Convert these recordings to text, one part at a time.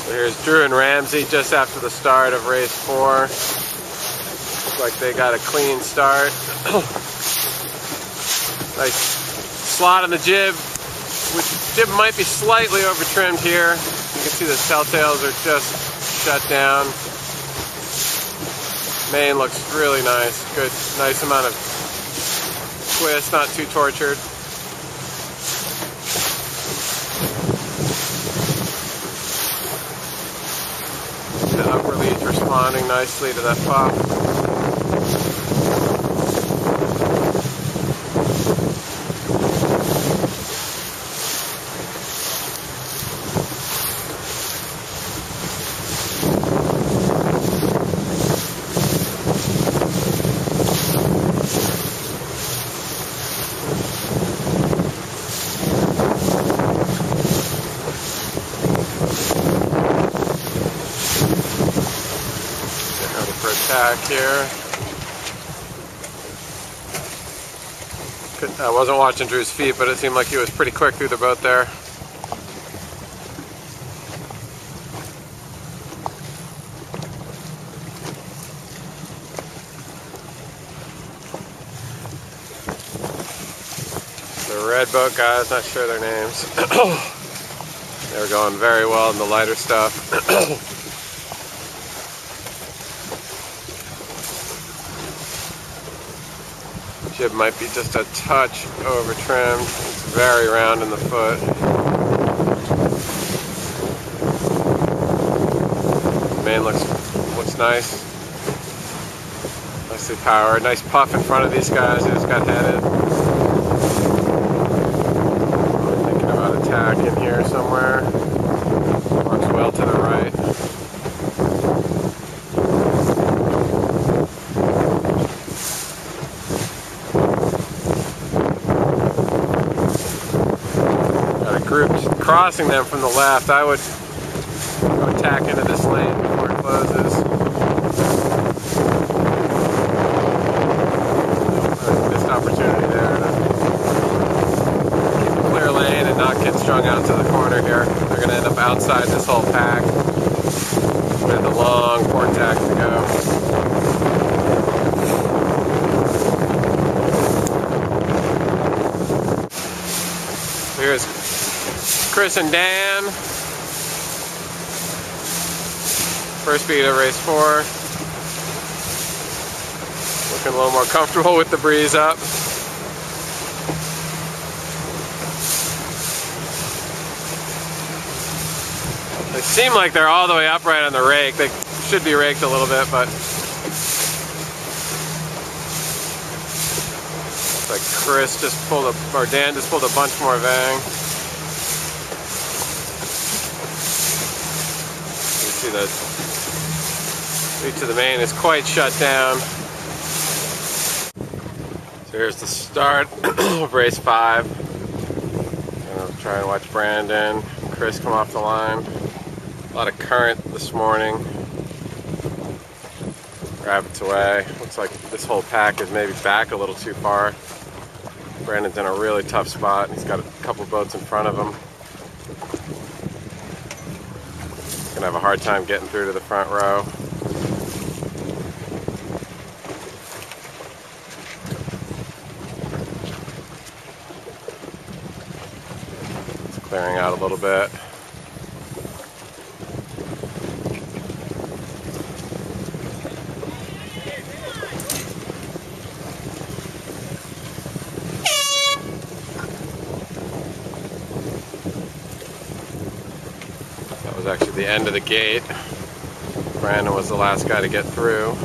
So here's Drew and Ramsey just after the start of race 4. Looks like they got a clean start. Nice slot on the jib, which jib might be slightly over trimmed here. You can see the telltales are just shut down. Main looks really nice. Good, nice amount of twist, not too tortured. The upper lead's responding nicely to that pop. Here. I wasn't watching Drew's feet, but it seemed like he was pretty quick through the boat there. The red boat guys, not sure their names. They were going very well in the lighter stuff. Jib might be just a touch over trimmed. It's very round in the foot. Main looks nice. Nicely powered. Nice puff in front of these guys. They just got headed. Thinking about attack in here somewhere. Works well to the right. Grouped crossing them from the left. I would go tack into this lane before it closes. Missed opportunity there to keep a clear lane and not get strung out to the corner here. They're going to end up outside this whole pack with a long port tack to go. Here's Chris and Dan. First beat of race 4. Looking a little more comfortable with the breeze up. They seem like they're all the way upright on the rake. They should be raked a little bit, but looks like Chris just pulled or Dan just pulled a bunch more vang. You see the reach of the main is quite shut down. So here's the start of race 5. I'll try and watch Brandon and Chris come off the line. A lot of current this morning. Rabbits away. Looks like this whole pack is maybe back a little too far. Brandon's in a really tough spot. He's got a couple boats in front of him. He's gonna have a hard time getting through to the front row. It's clearing out a little bit. Was actually the end of the gate. Brandon was the last guy to get through.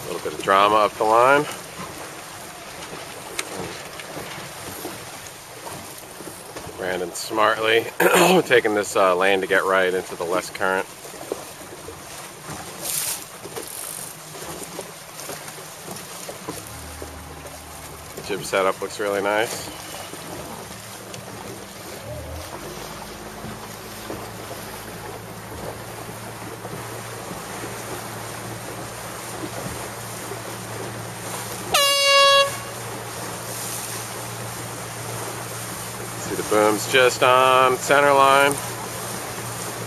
A little bit of drama up the line. Brandon smartly taking this lane to get right into the less current. The jib setup looks really nice. Boom's just on center line.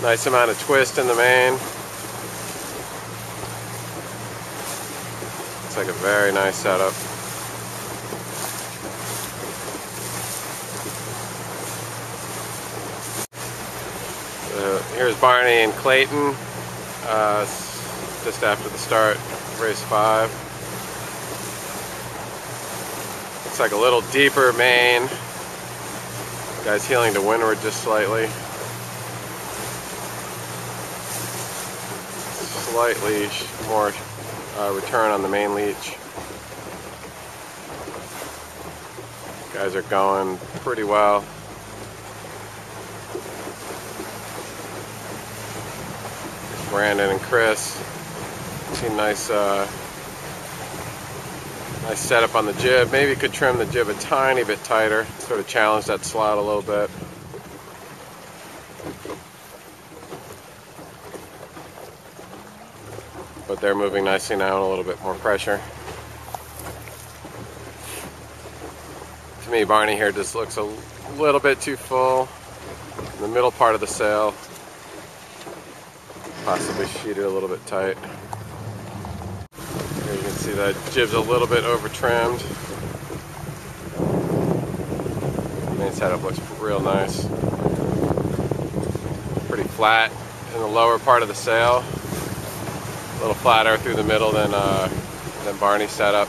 Nice amount of twist in the main. Looks like a very nice setup. Here's Barney and Clayton, just after the start, race 5. Looks like a little deeper main. Guy's heeling to windward just slightly. Slightly more return on the main leech. Guys are going pretty well. Brandon and Chris. See nice nice setup on the jib. Maybe you could trim the jib a tiny bit tighter, sort of challenge that slot a little bit. But they're moving nicely now, and a little bit more pressure. To me, Barney here just looks a little bit too full in the middle part of the sail. Possibly sheet it a little bit tight. Here you can see that jib's a little bit over trimmed. The main setup looks real nice. Pretty flat in the lower part of the sail. A little flatter through the middle than Barney's setup.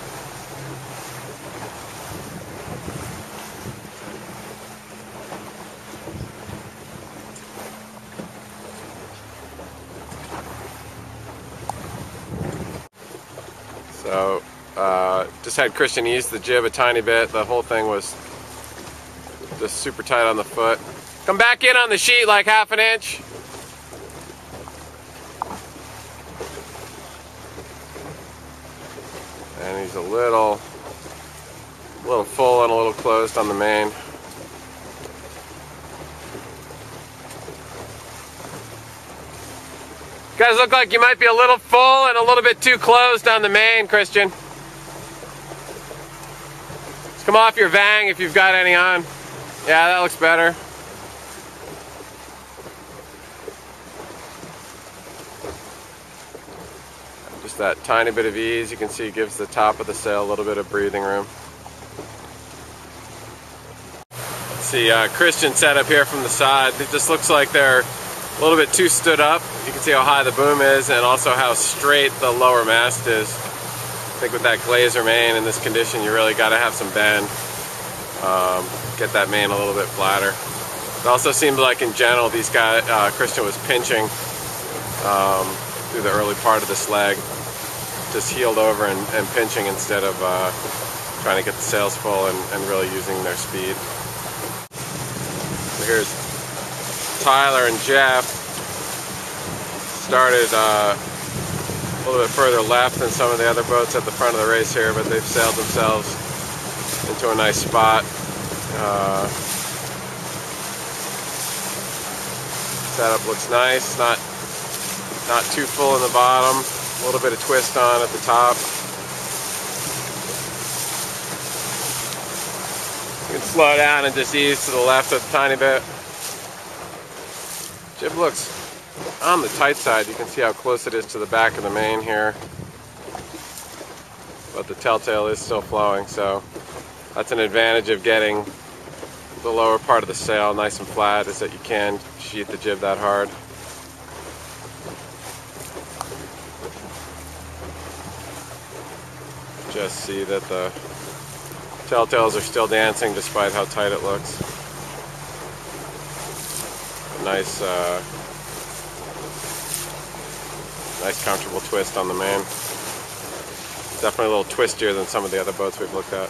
So, just had Christian ease the jib a tiny bit. The whole thing was just super tight on the foot. Come back in on the sheet like half an inch. And he's a little full and a little closed on the main. You guys look like you might be a little full and a little bit too closed on the main, Christian. Just come off your vang if you've got any on. Yeah, that looks better. Just that tiny bit of ease, you can see, gives the top of the sail a little bit of breathing room. Let's see, Christian setup here from the side. It just looks like they're a little bit too stood up. You can see how high the boom is and also how straight the lower mast is. I think with that glazer main in this condition, you really got to have some bend. Get that main a little bit flatter. It also seemed like in general these guys, Christian was pinching through the early part of this leg. Just heeled over and pinching instead of trying to get the sails full and really using their speed. So here's Tyler and Jeff. Started a little bit further left than some of the other boats at the front of the race here, but they've sailed themselves into a nice spot. Setup looks nice, not too full in the bottom, a little bit of twist on at the top. You can slow down and just ease to the left a tiny bit. Jib looks on the tight side. You can see how close it is to the back of the main here. But the telltale is still flowing, so that's an advantage of getting the lower part of the sail nice and flat, is that you can sheet the jib that hard. Just see that the telltales are still dancing despite how tight it looks. Nice, nice comfortable twist on the main. Definitely a little twistier than some of the other boats we've looked at.